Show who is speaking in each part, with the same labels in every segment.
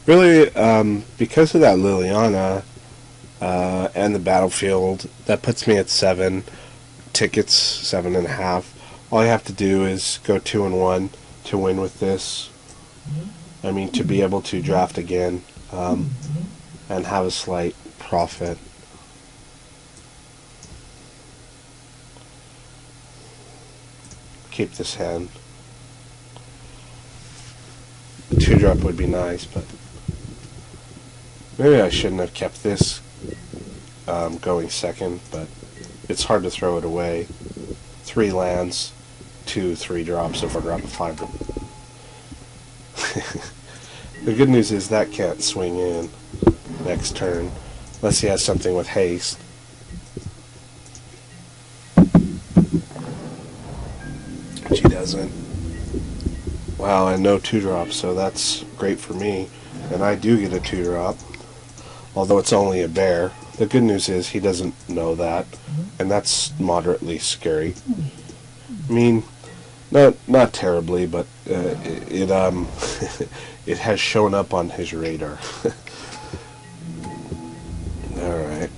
Speaker 1: Really, because of that Liliana and the battlefield, that puts me at 7 tickets, 7.5. All I have to do is go 2-1 to win with this. I mean, to be able to draft again and have a slight profit. Keep this hand. A 2-drop would be nice, but maybe I shouldn't have kept this going second, but it's hard to throw it away. 3 lands, 2 3-drops if I drop a 5. The good news is that can't swing in next turn, unless he has something with haste. Which he doesn't. Wow, and no 2-drops, so that's great for me. And I do get a 2-drop, although it's only a bear. The good news is he doesn't know that, and that's moderately scary. I mean, not terribly, but it it has shown up on his radar. All right.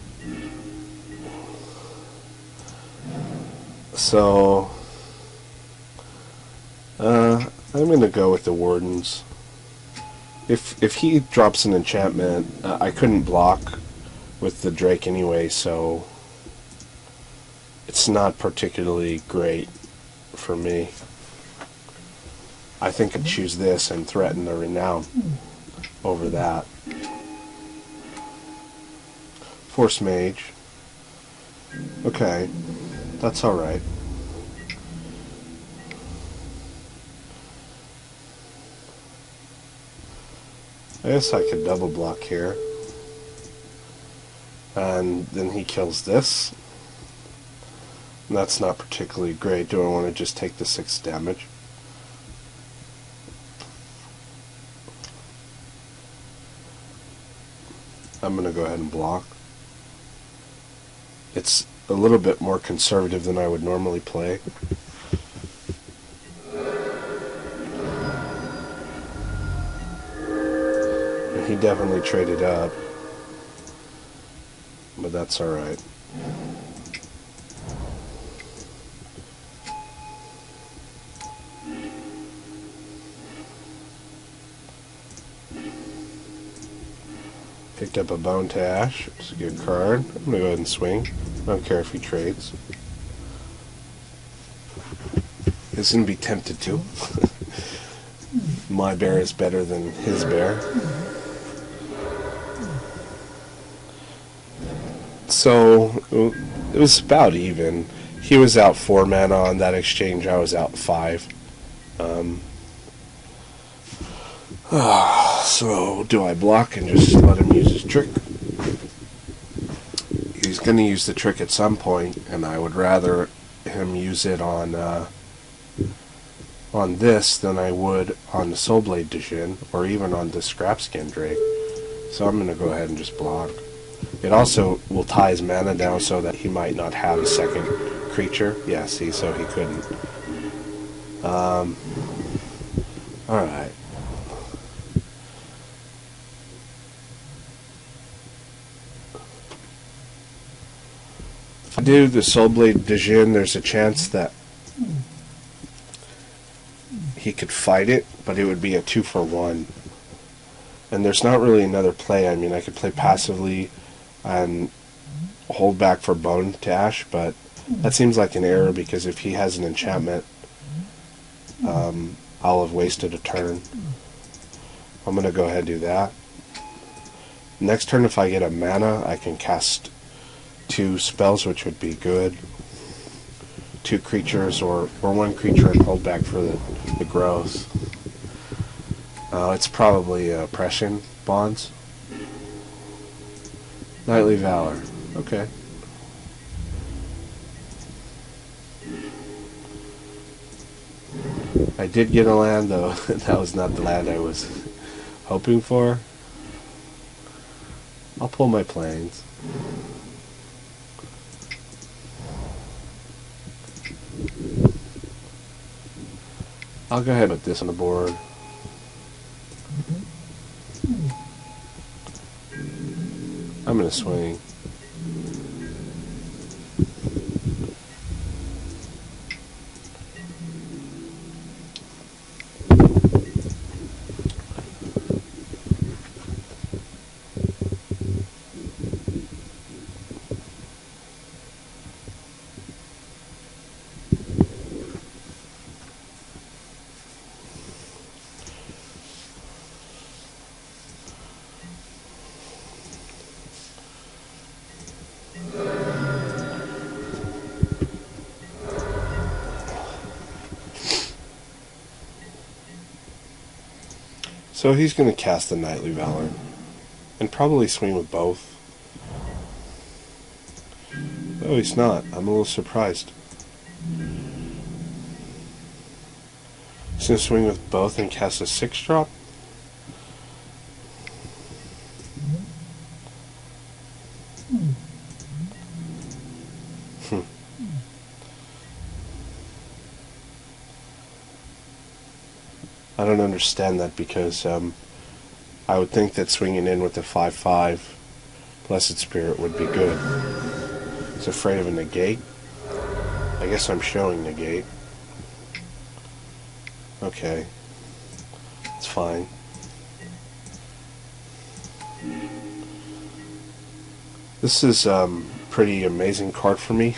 Speaker 1: So I'm gonna go with the Wardens. If he drops an enchantment, I couldn't block with the Drake anyway, so it's not particularly great for me. I think I'd choose this and threaten the Renown over that. Force Mage. Okay, that's alright. I guess I could double block here. And then he kills this. And that's not particularly great. Do I want to just take the 6 damage? I'm going to go ahead and block. It's a little bit more conservative than I would normally play. And he definitely traded up. But that's alright. Picked up a Bone Tash. It's a good card. I'm going to go ahead and swing. I don't care if he trades. He's going to be tempted to. My bear is better than his bear. So it was about even. He was out 4 mana on that exchange. I was out 5. So do I block and just let him use his trick? He's going to use the trick at some point, and I would rather him use it on this than I would on the Soulblade Dijin or even on the Scrapskin Drake. So I'm going to go ahead and just block. It also will tie his mana down so that he might not have a second creature. Yeah, see, so he couldn't. Alright. If I do the Soulblade Dijin, there's a chance that he could fight it, but it would be a 2-for-1. And there's not really another play. I mean, I could play passively and hold back for Bone Tash, but that seems like an error because if he has an enchantment, I'll have wasted a turn. I'm going to go ahead and do that. Next turn, if I get a mana, I can cast 2 spells, which would be good. 2 creatures or 1 creature and hold back for the growth. It's probably Oppression Bonds. Knightly Valor. Okay. I did get a land, though. That was not the land I was hoping for. I'll pull my planes. I'll go ahead and put this on the board. gonna swing. So he's going to cast the Nightly Valor and probably swing with both. Oh, he's not. I'm a little surprised. He's going to swing with both and cast a 6-drop. I don't understand that, because I would think that swinging in with the 5/5 Blessed Spirit would be good. He's afraid of a negate. I guess I'm showing negate. Okay. It's fine. This is pretty amazing card for me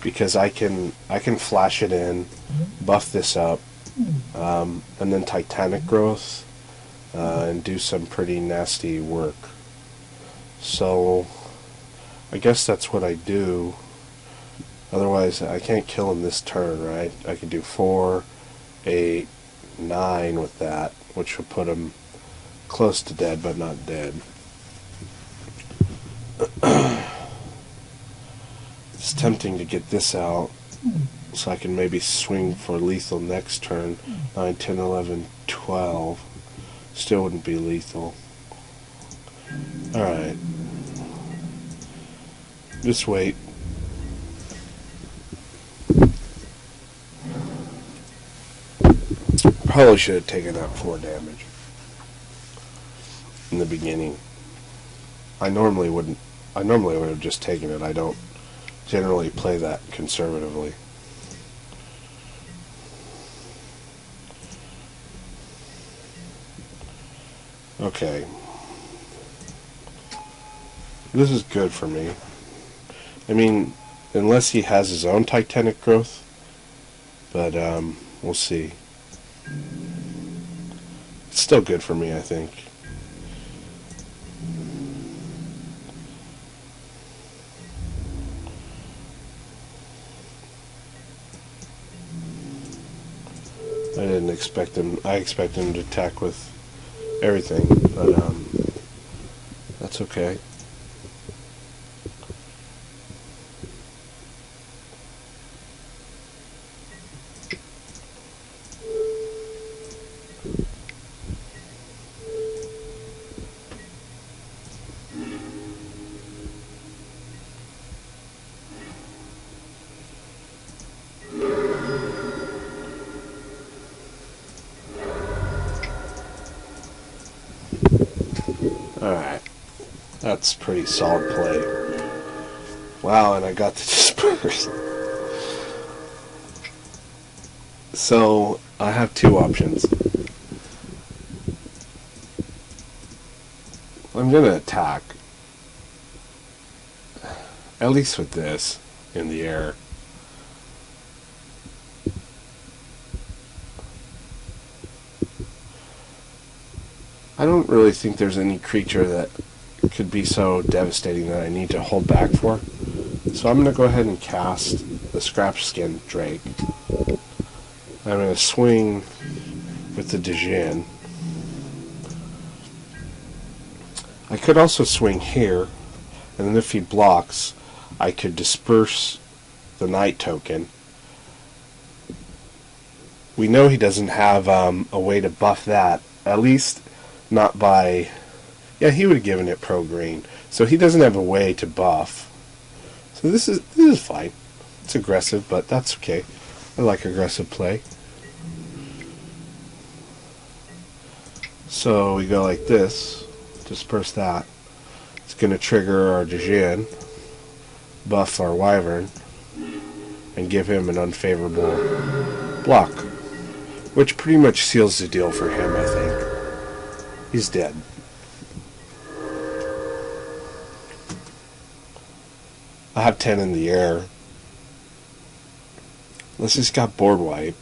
Speaker 1: because I can flash it in, buff this up, and then Titanic Growth, and do some pretty nasty work. So I guess that's what I do. Otherwise I can't kill him this turn, right? I could do 4, 8, 9 with that, which would put him close to dead but not dead. It's tempting to get this out so I can maybe swing for lethal next turn. 9, 10, 11, 12. Still wouldn't be lethal. Alright. Just wait. Probably should have taken out 4 damage in the beginning. I normally would have just taken it. I don't generally play that conservatively. Okay. This is good for me. I mean, unless he has his own Titanic Growth, but we'll see. It's still good for me, I think. I didn't expect him. I expected him to attack with everything, but that's okay. Alright. That's pretty solid play. Wow, and I got to disperse. So, I have 2 options. I'm gonna attack. At least with this in the air. I don't really think there's any creature that could be so devastating that I need to hold back for. So I'm going to go ahead and cast the Scratch Skin Drake. I'm going to swing with the Dijin. I could also swing here, and then if he blocks, I could disperse the Night token. We know he doesn't have a way to buff that, at least not by... Yeah, he would have given it pro green. So he doesn't have a way to buff. So this is fine. It's aggressive, but that's okay. I like aggressive play. So we go like this, disperse that, It's going to trigger our Djinn, buff our Wyvern, and give him an unfavorable block, which pretty much seals the deal for him, I think. He's dead. I have 10 in the air. Unless he's got board wipe.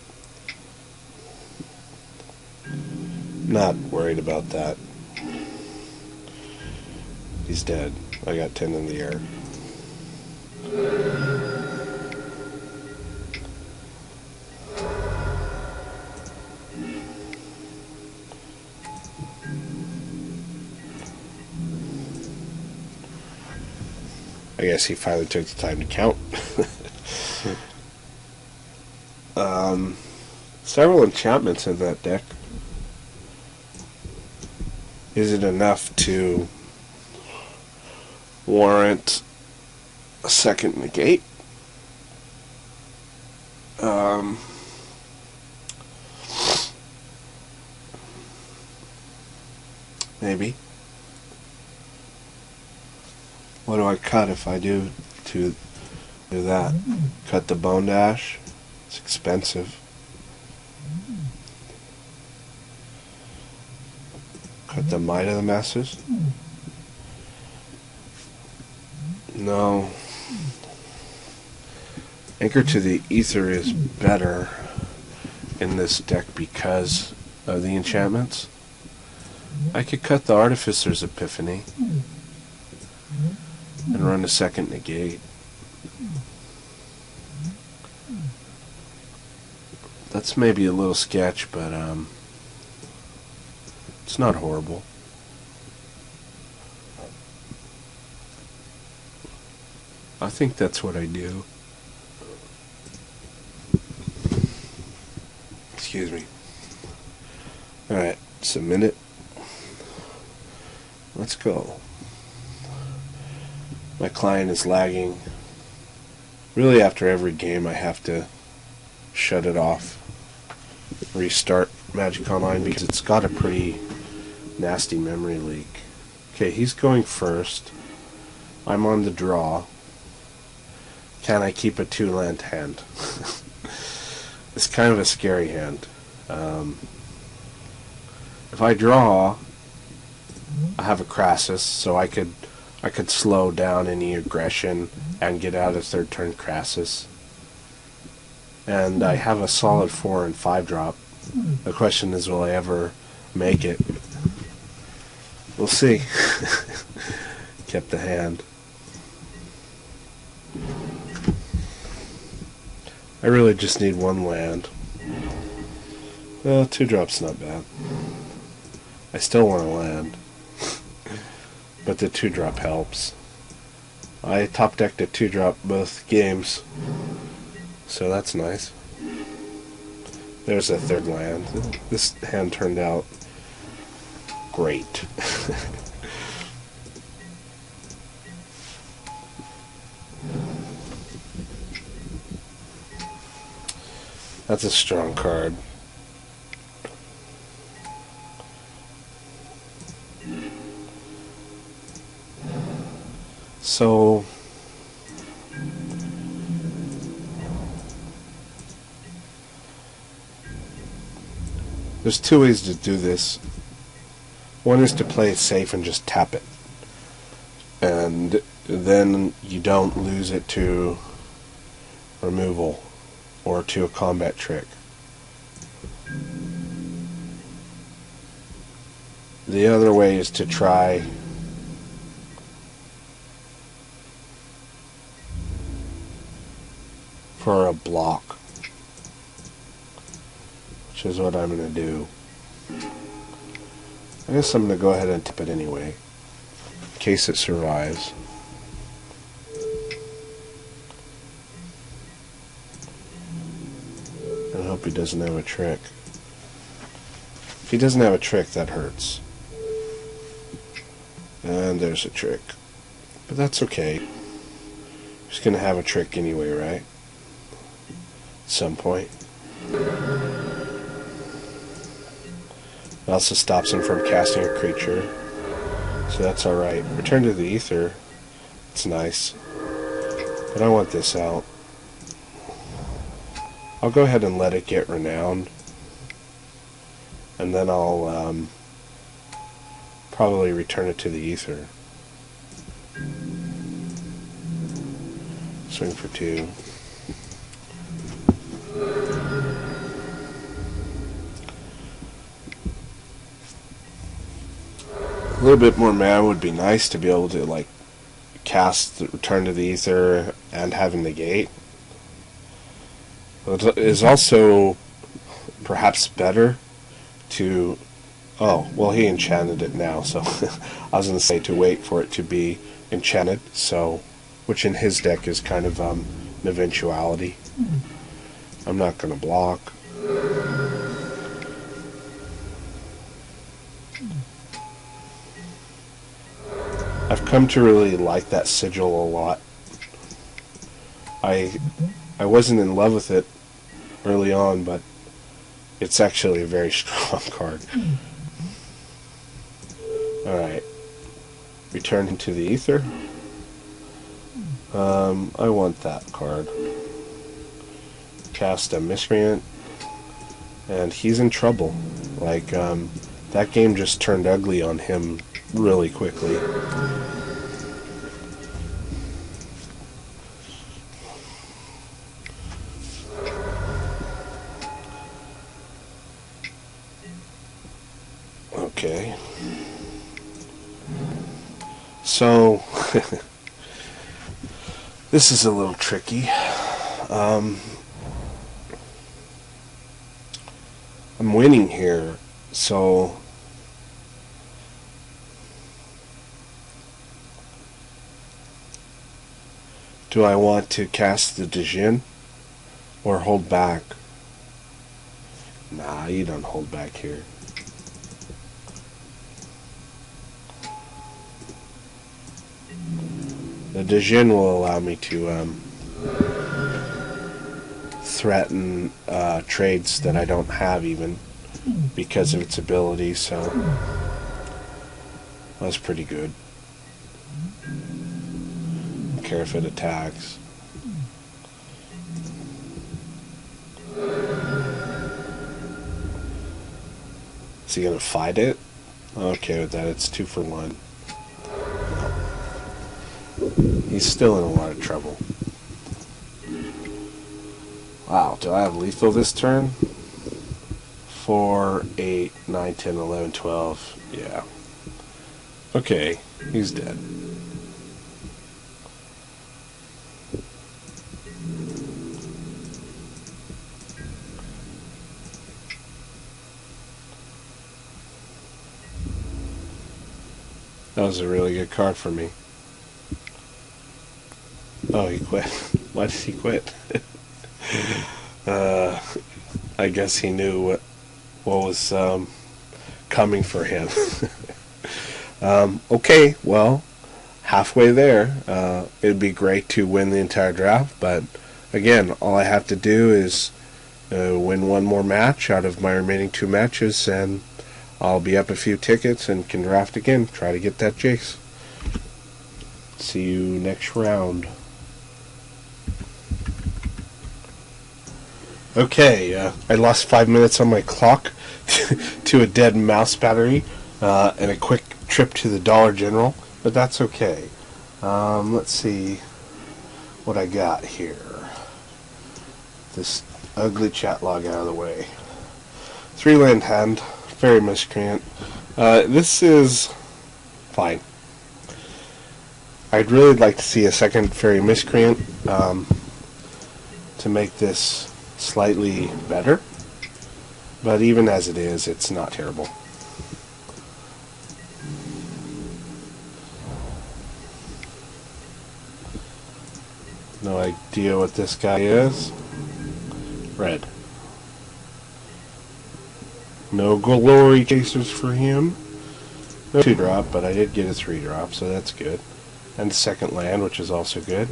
Speaker 1: Not worried about that. He's dead. I got 10 in the air. I guess he finally took the time to count. Several enchantments in that deck. Is it enough to warrant a second negate? Maybe. What do I cut if I do that? Cut the Bone Dash. It's expensive. Cut the Might of the Masses. No. Anchor to the Ether is better in this deck because of the enchantments. I could cut the Artificer's Epiphany and run a second negate. That's maybe a little sketch, but it's not horrible. I think that's what I do. Excuse me. Alright, submit it. Let's go. My client is lagging. Really, after every game I have to shut it off, restart Magic Online because it's got a pretty nasty memory leak. Okay, he's going first. I'm on the draw. Can I keep a 2-land hand? It's kind of a scary hand. If I draw, I have a Crassus, so I could slow down any aggression and get out of third turn Crassus. And I have a solid 4 and 5 drop. The question is, will I ever make it? We'll see. Kept the hand. I really just need 1 land. Well, 2 drops not bad. I still want to land. But the 2 drop helps. I top decked a 2 drop both games. So that's nice. There's a 3rd land. This hand turned out great. That's a strong card. So there's 2 ways to do this. One is to play it safe and just tap it, and then you don't lose it to removal or to a combat trick. The other way is to try for a block, which is what I'm going to do. I guess I'm going to go ahead and tip it anyway, in case it survives. I hope he doesn't have a trick. If he doesn't have a trick, that hurts. And there's a trick. But that's okay. He's going to have a trick anyway, right? At some point. It also stops him from casting a creature. So that's alright. Return to the ether. It's nice. But I want this out. I'll go ahead and let it get renowned. And then I'll probably return it to the ether. Swing for 2. A little bit more mana would be nice to be able to like cast the return to the ether and have a negate. It is also perhaps better to... Oh, well, he enchanted it now, so I was going to say to wait for it to be enchanted, so which in his deck is kind of an eventuality. I'm not going to block. I've come to really like that sigil a lot. I wasn't in love with it early on, but it's actually a very strong card. Alright. Return into the ether. I want that card. Cast a Miscreant. And he's in trouble. Like, that game just turned ugly on him really quickly. Okay. So, this is a little tricky. I'm winning here, so do I want to cast the Dijin or hold back? Nah, you don't hold back here. The Dijin will allow me to threaten trades that I don't have even because of its ability, so that's pretty good. Don't care if it attacks. Is he gonna fight it? Okay with that, it's 2 for 1. He's still in a lot of trouble. Wow, do I have lethal this turn? 4, 8, 9, 10, 11, 12. Yeah. Okay, he's dead. That was a really good card for me. Oh, he quit. Why did he quit? I guess he knew what was coming for him. Okay, well, halfway there. It'd be great to win the entire draft, but again, all I have to do is win one more match out of my remaining 2 matches, and I'll be up a few tickets and can draft again. Try to get that Jace. See you next round. Okay, I lost 5 minutes on my clock to a dead mouse battery and a quick trip to the Dollar General, but that's okay. Let's see what I got here. This ugly chat log out of the way. 3-land hand, Fairy Miscreant. This is fine. I'd really like to see a second Fairy Miscreant to make this slightly better, but even as it is, it's not terrible. No idea what this guy is. Red. No glory chasers for him. No 2-drop, but I did get a 3-drop, so that's good. And a second land, which is also good.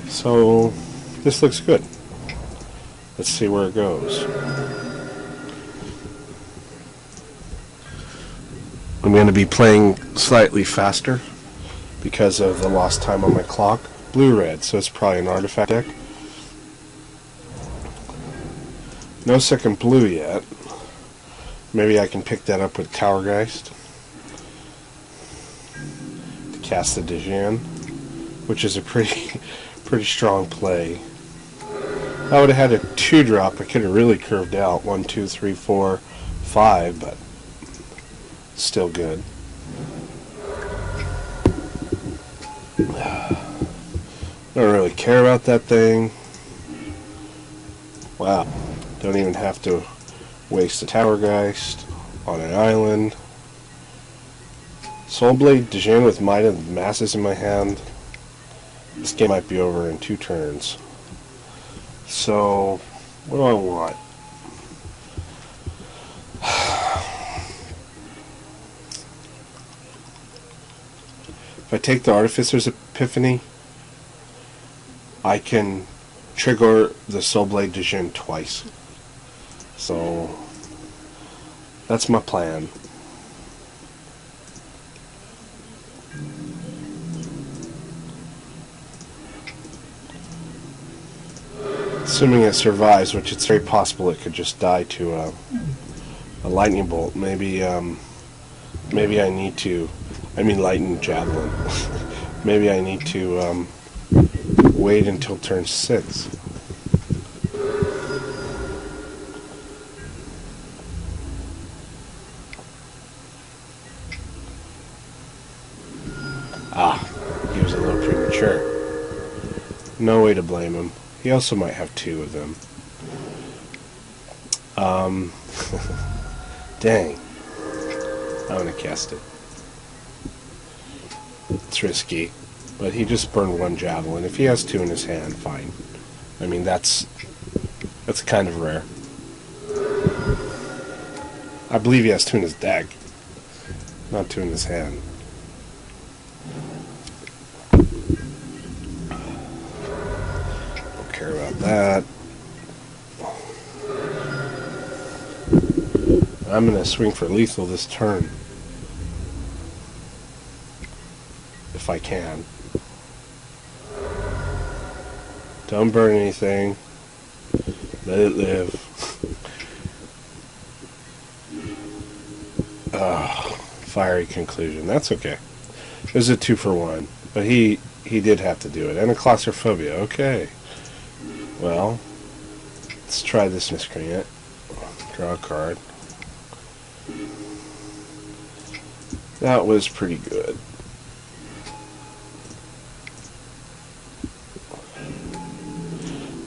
Speaker 1: So this looks good. Let's see where it goes. I'm going to be playing slightly faster because of the lost time on my clock. Blue-red, so it's probably an artifact deck. No second blue yet. Maybe I can pick that up with Towergeist to cast the Dijan, which is a pretty strong play. I would have had a 2-drop. I could have really curved out 1, 2, 3, 4, 5, but still good. Don't really care about that thing. Wow. Don't even have to waste a Towergeist on an island. Soulblade Dijan with Might of the Masses in my hand. This game might be over in 2 turns. So, what do I want? If I take the Artificer's Epiphany, I can trigger the Soulblade Dijan twice. So, that's my plan. Assuming it survives, which it's very possible it could just die to a lightning bolt. Maybe maybe I need to, I mean lightning javelin. Maybe I need to wait until turn 6. He was a little premature. No way to blame him. He also might have 2 of them. Dang. I'm gonna cast it. It's risky, but he just burned 1 javelin. If he has 2 in his hand, fine. I mean, that's kind of rare. I believe he has 2 in his deck, not 2 in his hand. Don't care about that. I'm gonna swing for lethal this turn, if I can. Don't burn anything. Let it live. Fiery conclusion. That's okay. It was a 2-for-1, but he did have to do it. And a claustrophobia. Okay. Well, let's try this miscreant. Draw a card. That was pretty good.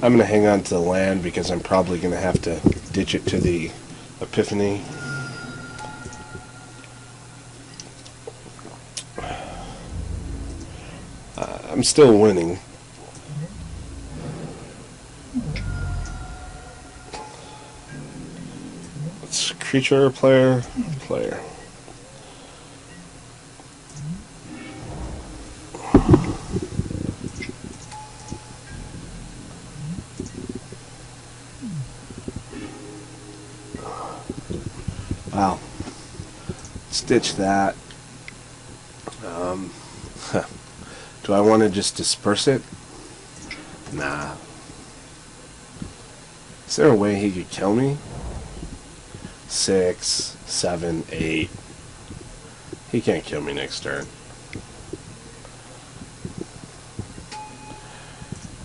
Speaker 1: I'm going to hang on to the land because I'm probably going to have to ditch it to the Epiphany. I'm still winning. It's creature, player. Wow. Stitch that. Do I want to just disperse it? Nah. Is there a way he could kill me? 6, 7, 8. He can't kill me next turn.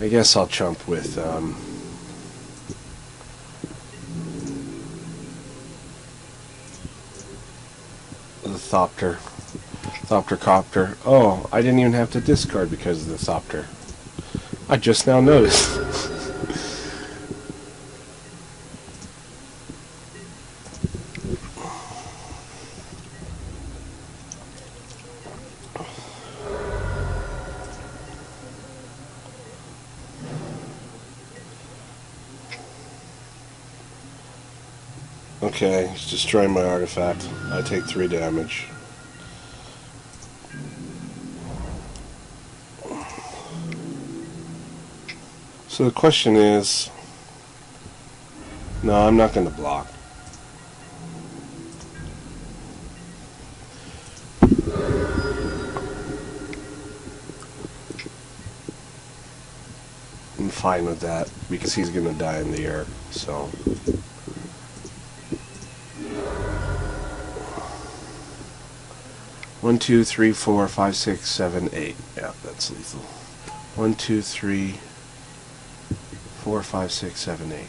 Speaker 1: I guess I'll chump with the Thopter. Thoptercopter. Oh, I didn't even have to discard because of the Thopter. I just now noticed. Okay, he's destroying my artifact. I take 3 damage. So the question is, no, I'm not going to block. I'm fine with that because he's gonna die in the air. So. One, two, three, four, five, six, seven, eight. Yeah, that's lethal. 1, 2, 3, 4, 5, 6, 7, 8.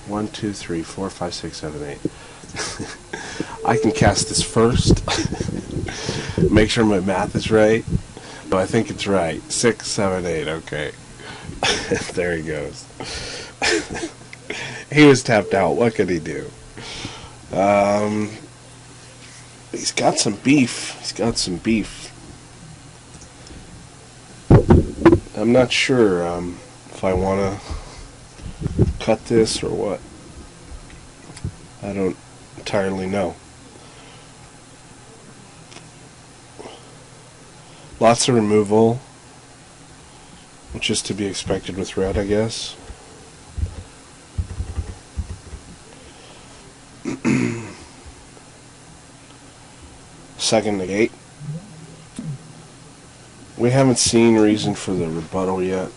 Speaker 1: 1, 2, 3, 4, 5, 6, 7, 8. I can cast this first. Make sure my math is right. No, I think it's right. 6, 7, 8. Okay. There he goes. He was tapped out. What could he do? He's got some beef. He's got some beef. I'm not sure if I want to cut this or what. I don't entirely know. Lots of removal, which is to be expected with red, I guess. Second negate. We haven't seen reason for the rebuttal yet.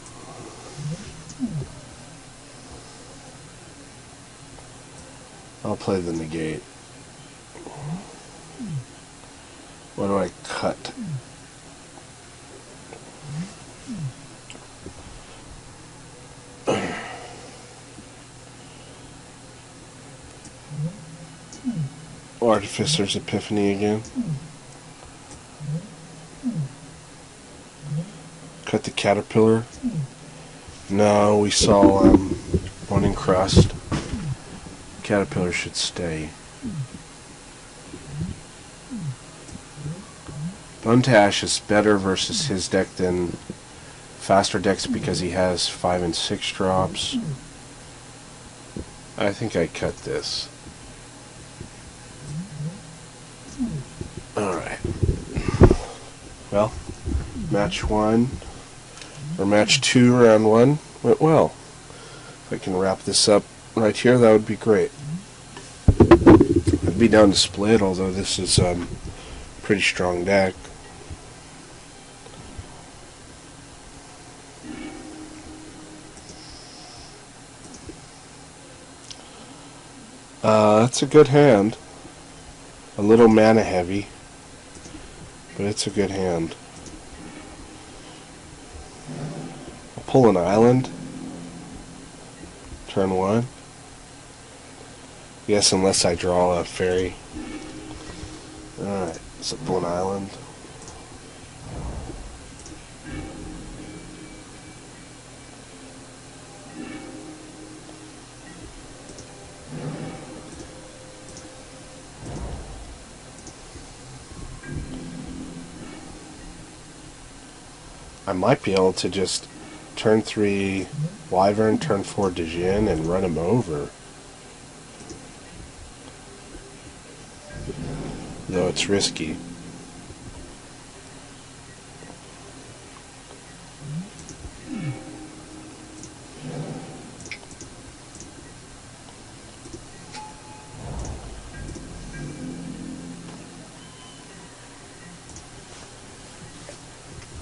Speaker 1: I'll play the negate. What do I cut? Artificer's Epiphany again. Cut the Caterpillar. No, we saw one encrust. Caterpillar should stay. Bone to Ash is better versus his deck than faster decks because he has 5 and 6 drops. I think I cut this. Alright. Well, match 1, or match 2, round 1 went well. If I can wrap this up right here, that would be great. I'd be down to split, although this is a pretty strong deck. That's a good hand. A little mana heavy, but it's a good hand. I'll pull an island. Turn 1. Yes, unless I draw a fairy. Alright, so pull an island. I might be able to just turn 3 Wyvern, turn 4 Djinn, and run him over. Though it's risky.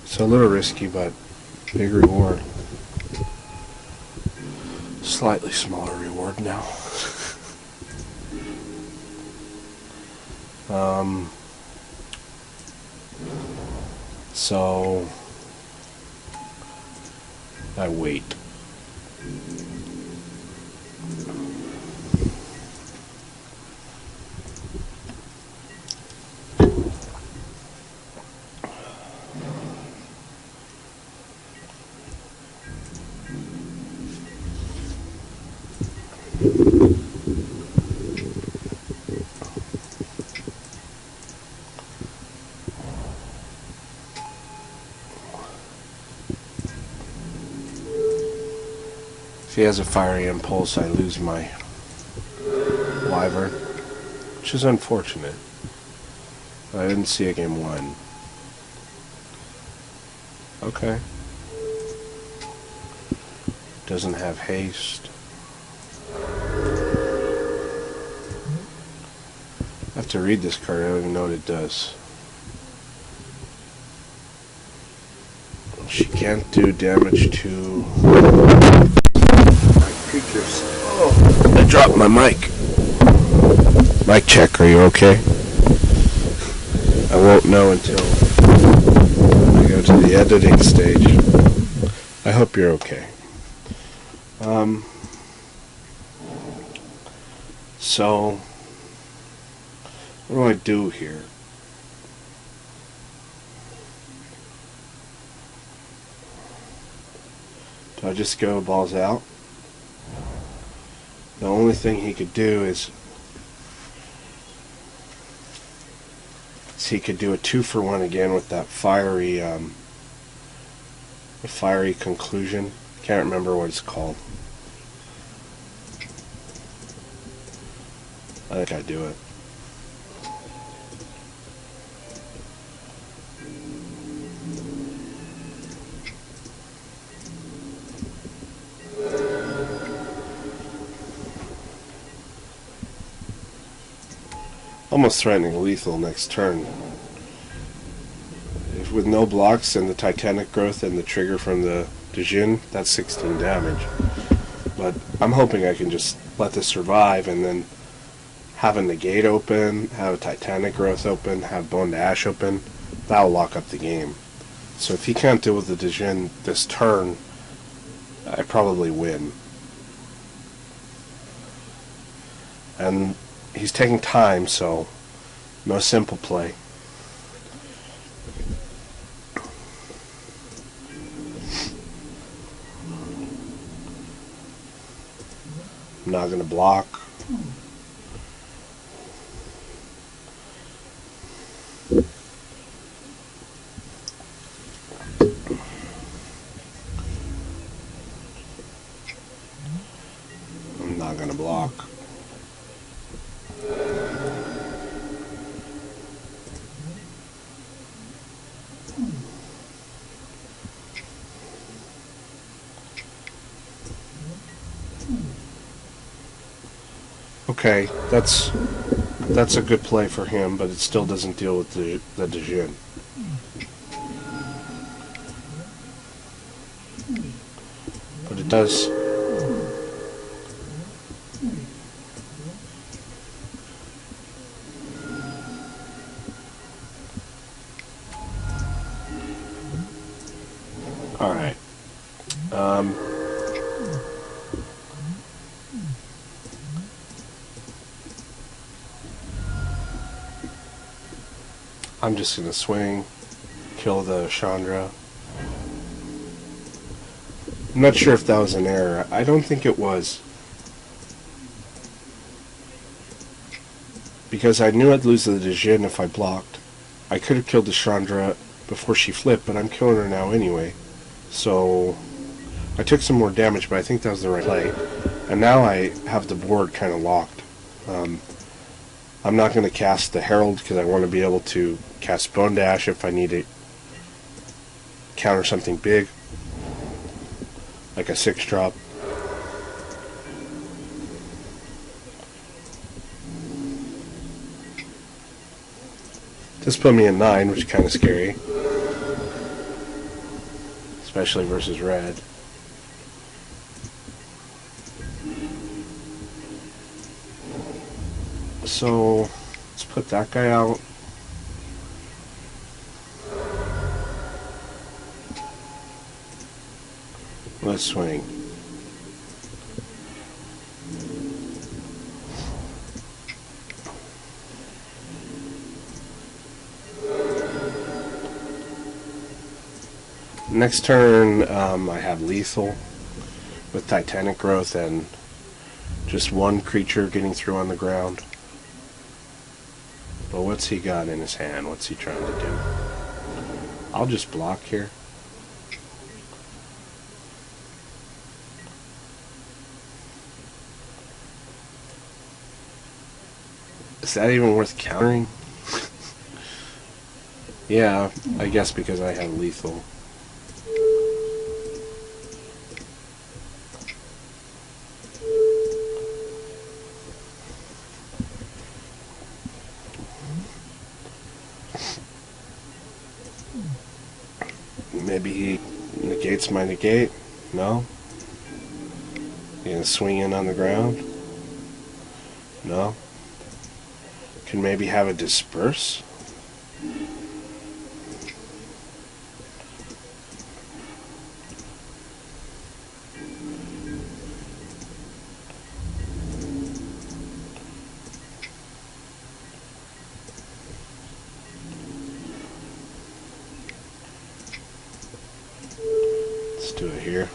Speaker 1: So a little risky, but big reward. Slightly smaller reward now. So I wait. If he has a fiery impulse, I lose my Wyvern, which is unfortunate. I didn't see a game 1. Okay. Doesn't have haste. I have to read this card. I don't even know what it does. She can't. can't do damage to my creatures. Oh, I dropped my mic. Mic check, are you okay? I won't know until I go to the editing stage. I hope you're okay. So, what do I do here? Do I just go balls out? The only thing he could do is he could do a 2-for-1 again with that fiery conclusion. Can't remember what it's called. I think I do it. Almost threatening lethal next turn. If with no blocks and the Titanic growth and the trigger from the Dijin, that's 16 damage. But I'm hoping I can just let this survive and then have a negate open, have a Titanic growth open, have Bone to Ash open. That'll lock up the game. So if he can't deal with the Dijin this turn, I probably win. And he's taking time, so no simple play. I'm not going to block. I'm not going to block. Okay, that's a good play for him, but it still doesn't deal with the Dijin. But it does. Alright. I'm just going to swing, kill the Chandra. I'm not sure if that was an error. I don't think it was. Because I knew I'd lose the Dijin if I blocked. I could have killed the Chandra before she flipped, but I'm killing her now anyway. So I took some more damage, but I think that was the right play. And now I have the board kind of locked. I'm not going to cast the Herald because I want to be able to cast Bone Dash if I need to counter something big, like a 6-drop. This put me in 9, which is kind of scary, especially versus red. So let's put that guy out. Let's swing. Next turn, I have lethal with Titanic growth and just one creature getting through on the ground. But what's he got in his hand? What's he trying to do? I'll just block here. Is that even worth countering? Yeah, I guess because I have lethal. Maybe he Negates my negate? No. You gonna swing in on the ground? No. Can maybe have a disperse? Let's do it here.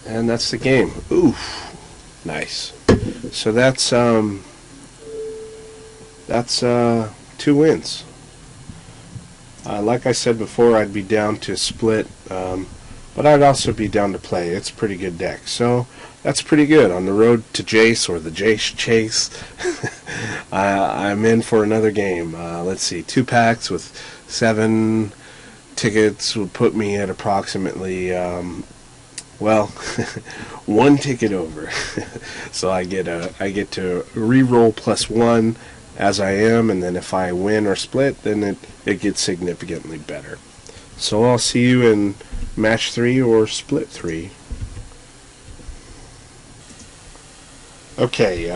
Speaker 1: And that's the game. Oof. Nice. So that's 2 wins. Like I said before, I'd be down to split, but I'd also be down to play. It's a pretty good deck. So that's pretty good. On the road to Jace, or the Jace Chase, I'm in for another game. Let's see, 2 packs with 7 tickets would put me at approximately, well, 1 ticket over. So I get to re-roll +1 as I am, and then if I win or split, then it gets significantly better. So I'll see you in match 3 or split 3. Okay,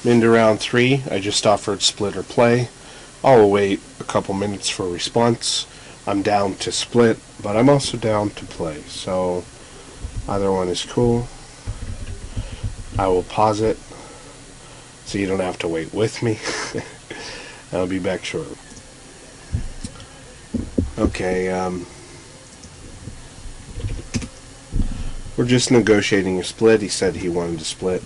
Speaker 1: into round 3. I just offered split or play. I'll wait a couple minutes for a response. I'm down to split, but I'm also down to play, so either one is cool. I will pause it so you don't have to wait with me. I'll be back shortly. Okay, we're just negotiating a split. He said he wanted to split.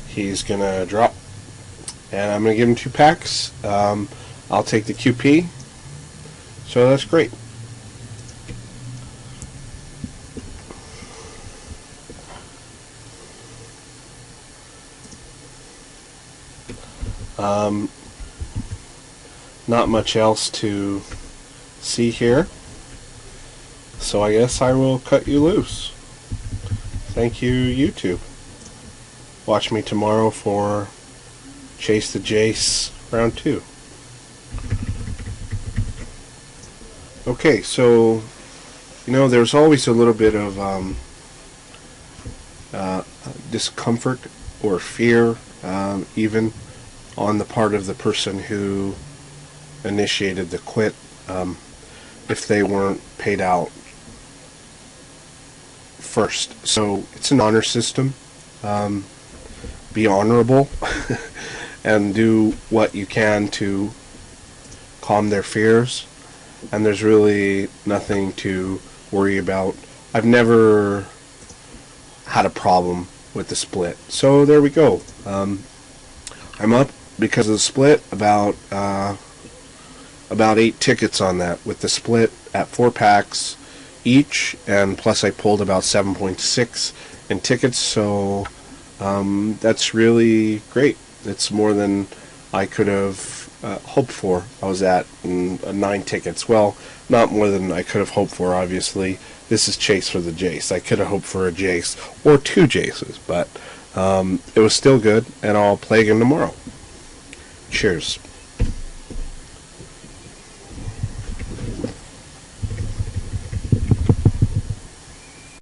Speaker 1: He's gonna drop, and I'm gonna give him 2 packs. I'll take the QP, so that's great. Not much else to see here, so I guess I will cut you loose. Thank you, YouTube. Watch me tomorrow for Chase the Jace round 2. Okay, so there's always a little bit of discomfort or fear, even on the part of the person who initiated the quit, if they weren't paid out first. So it's an honor system. Be honorable and do what you can to calm their fears, and there's really nothing to worry about. I've never had a problem with the split, so there we go. I'm up because of the split about 8 tickets on that, with the split at 4 packs each, and plus I pulled about 7.6 in tickets, so that's really great. It's more than I could have hoped for. I was at 9 tickets. Well, not more than I could have hoped for, obviously. This is Chase for the Jace. I could have hoped for a Jace or 2 Jaces, but it was still good, and I'll play again tomorrow. Cheers.